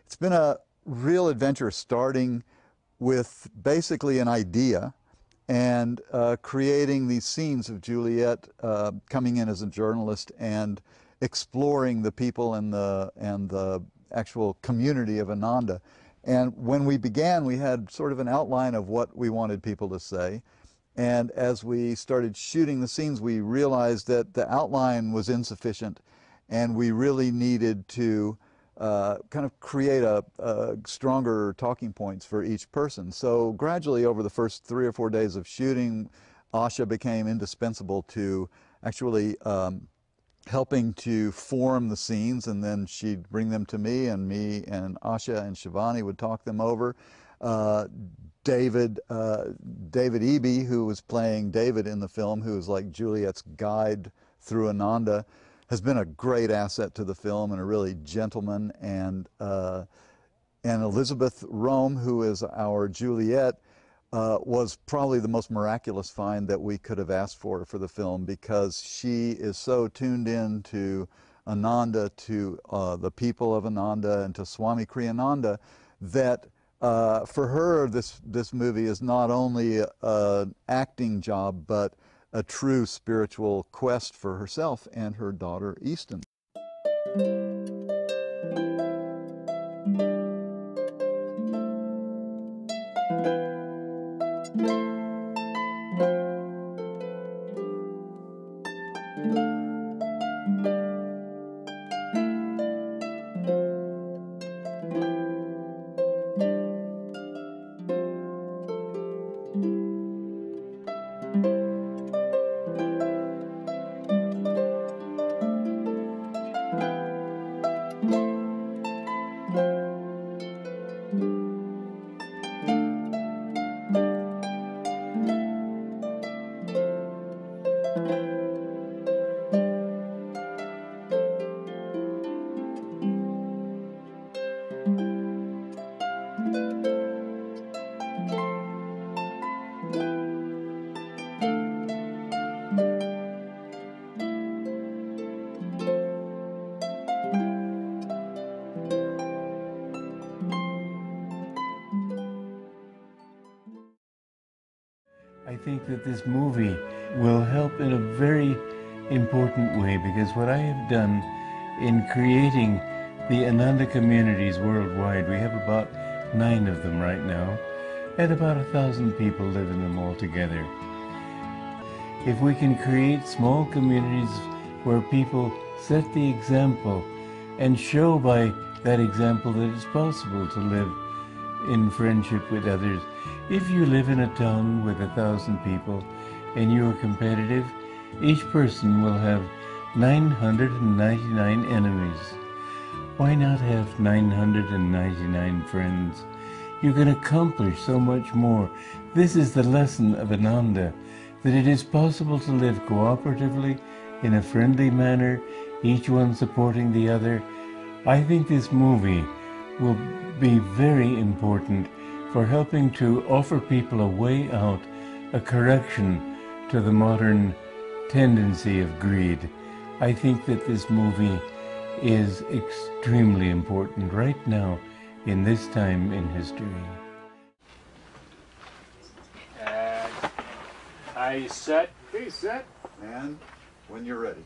It's been a real adventure, starting with basically an idea and creating these scenes of Juliet coming in as a journalist and exploring the people and the actual community of Ananda. And when we began, we had sort of an outline of what we wanted people to say. And as we started shooting the scenes, we realized that the outline was insufficient, and we really needed to kind of create a stronger talking points for each person. So gradually, over the first 3 or 4 days of shooting, Asha became indispensable to actually helping to form the scenes, and then she'd bring them to me and Asha and Shivani would talk them over. David Eby, who was playing David in the film, who was like Juliet's guide through Ananda, has been a great asset to the film and a really gentleman. And Elizabeth Rome, who is our Juliet, was probably the most miraculous find that we could have asked for the film, because she is so tuned in to Ananda, to the people of Ananda, and to Swami Kriyananda, that for her this movie is not only an acting job, but a true spiritual quest for herself and her daughter Easton. I think that this movie will help in a very important way, because what I have done in creating the Ananda communities worldwide, we have about 9 of them right now, and about 1,000 people live in them all together. If we can create small communities where people set the example and show by that example that it's possible to live in friendship with others. If you live in a town with 1,000 people and you are competitive, each person will have 999 enemies. Why not have 999 friends? You can accomplish so much more. This is the lesson of Ananda, that it is possible to live cooperatively in a friendly manner, each one supporting the other. I think this movie will be very important for helping to offer people a way out, a correction to the modern tendency of greed. I think that this movie is extremely important right now in this time in history. And I set. Okay, set. And when you're ready.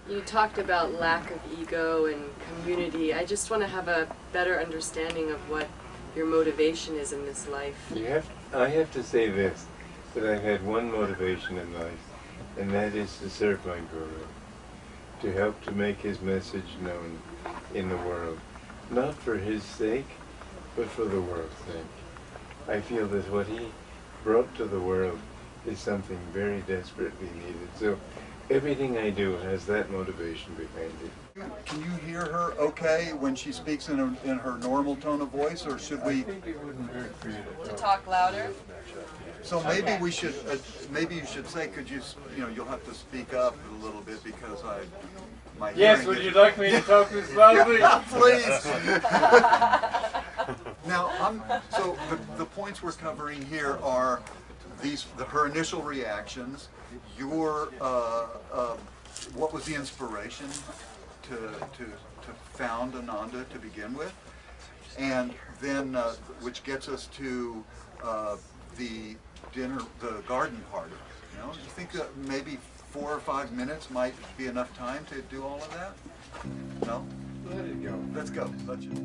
You talked about lack of ego and community. I just want to have a better understanding of what your motivation is in this life. I have to say this, that I've had one motivation in life, and that is to serve my Guru, to help to make his message known in the world, not for his sake, but for the world's sake. I feel that what he brought to the world is something very desperately needed. So everything I do has that motivation behind it. Can you hear her okay when she speaks in her normal tone of voice, or should we? I think it wouldn't hurt for you to Talk louder? So maybe we should, maybe you should say, could you, you'll have to speak up a little bit because my Yes, would you like me to talk this loudly? Please. Now, so the points we're covering here are her initial reactions, what was the inspiration to found Ananda to begin with, and then which gets us to the dinner, the garden party. You know, you think that maybe 4 or 5 minutes might be enough time to do all of that? No? Let it go. Let's go. Let's just...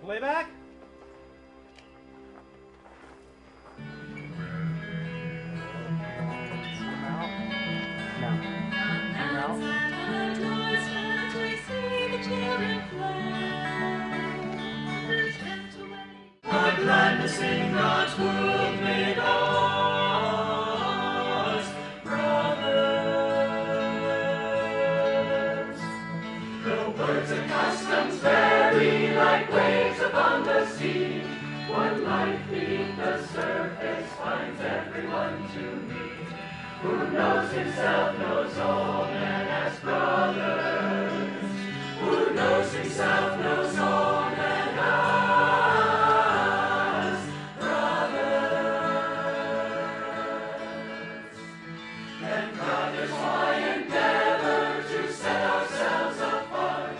Playback? I'm glad to sing God's world made us brothers. The words and customs vary like waves upon the sea. One life beneath the surface finds everyone to meet. Who knows himself knows all men as brothers. Who knows himself knows all men as others, why endeavor to set ourselves apart?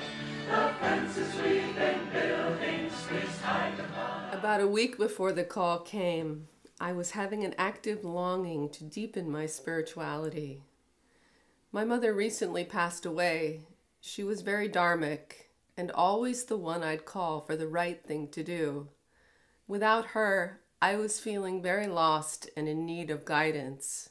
The fences we've been building, squeeze tight upon. About a week before the call came, I was having an active longing to deepen my spirituality. My mother recently passed away. She was very dharmic and always the one I'd call for the right thing to do. Without her, I was feeling very lost and in need of guidance.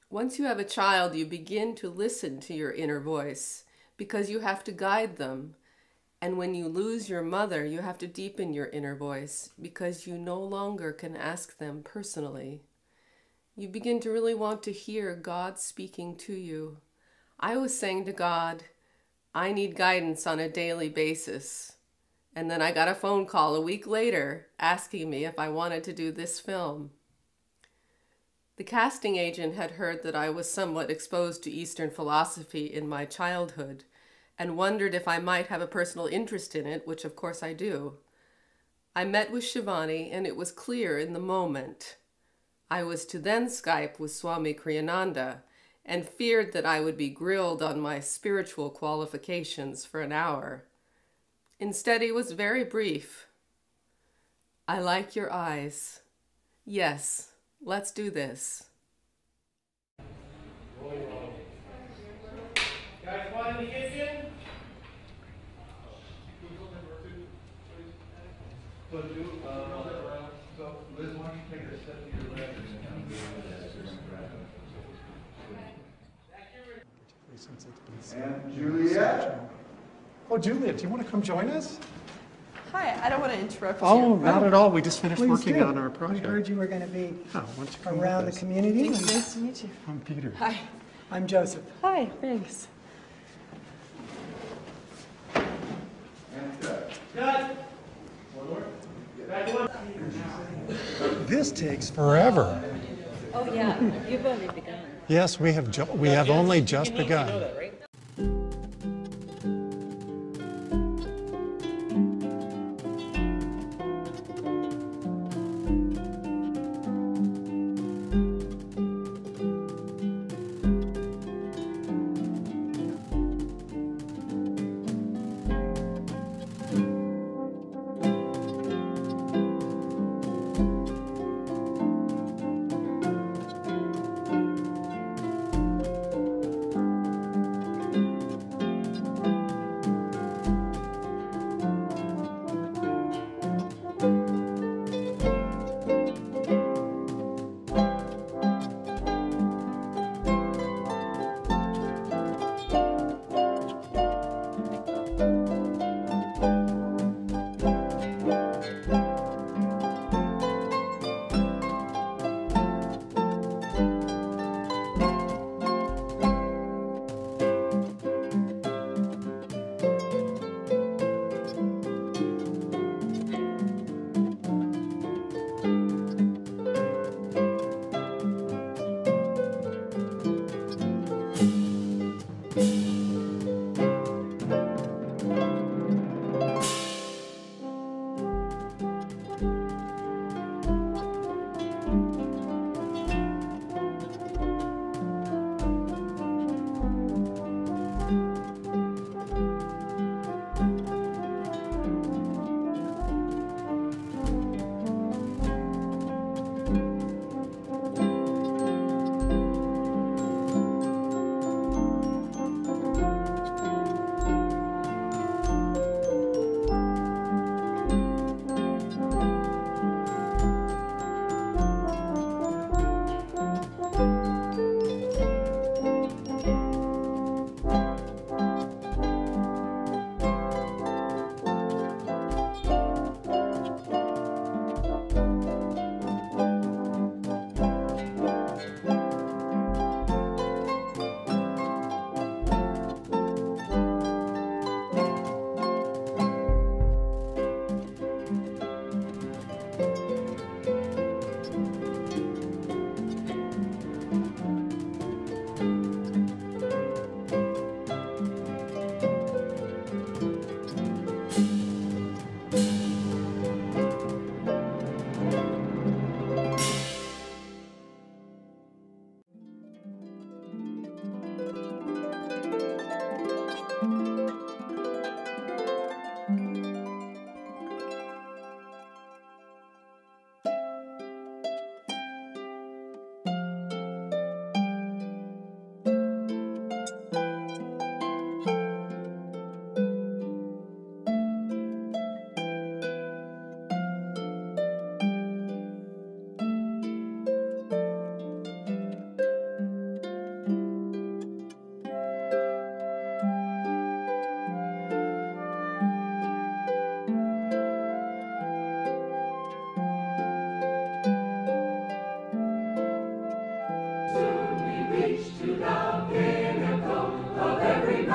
Once you have a child, you begin to listen to your inner voice because you have to guide them. And when you lose your mother, you have to deepen your inner voice because you no longer can ask them personally. You begin to really want to hear God speaking to you. I was saying to God, I need guidance on a daily basis. And then I got a phone call a week later asking me if I wanted to do this film. The casting agent had heard that I was somewhat exposed to Eastern philosophy in my childhood and wondered if I might have a personal interest in it, which of course I do. I met with Shivani and it was clear in the moment. I was to then Skype with Swami Kriyananda and feared that I would be grilled on my spiritual qualifications for an hour. Instead, he was very brief. I like your eyes. Yes, let's do this. Guys, want in the kitchen? So, Liz, why don't you take a step to your left and come and Juliet. Oh, Juliet, do you want to come join us? Hi, I don't want to interrupt you. Oh, not at all. We just finished Please working do. on our We project. heard you were going to be Oh, why don't you come around the with us? community. Nice to meet you. I'm Peter. Hi. I'm Joseph. Hi, thanks. This takes forever. Oh, yeah, you've already begun. Yes, we have only just begun.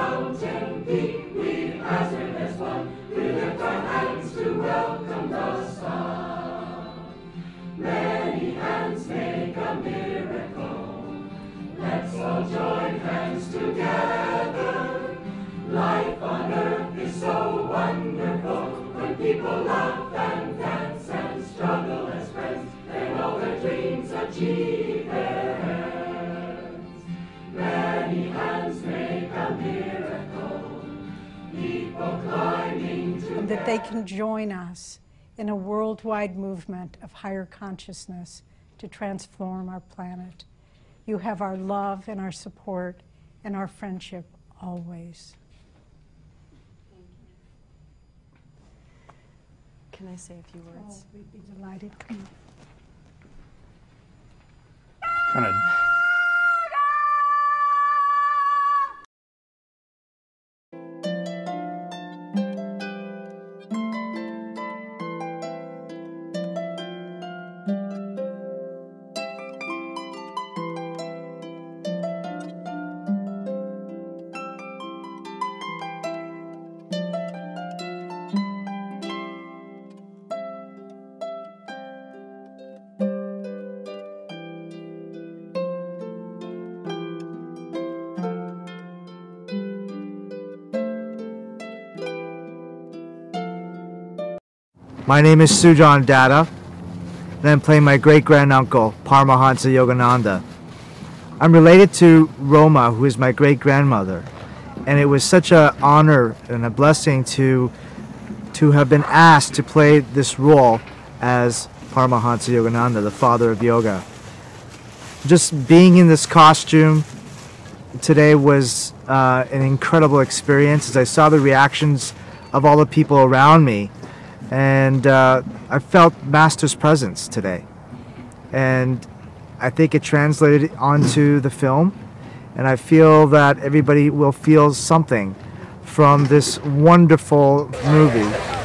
mountain peak, we hazard as one. We lift our hands to welcome the sun. Many hands make a miracle. Let's all join hands together. Life on earth is so wonderful. When people laugh and dance and struggle as friends, then all their dreams achieve their ends. Many hands make a miracle. People climbing together. That they can join us in a worldwide movement of higher consciousness to transform our planet. You have our love and our support and our friendship always. Can I say a few words? Oh, we'd be delighted. Kind of. My name is Sujan Datta, and I'm playing my great-granduncle, Paramahansa Yogananda. I'm related to Roma, who is my great-grandmother, and it was such an honor and a blessing to have been asked to play this role as Paramahansa Yogananda, the father of yoga. Just being in this costume today was an incredible experience as I saw the reactions of all the people around me. And I felt Master's presence today, and I think it translated onto the film, and I feel that everybody will feel something from this wonderful movie.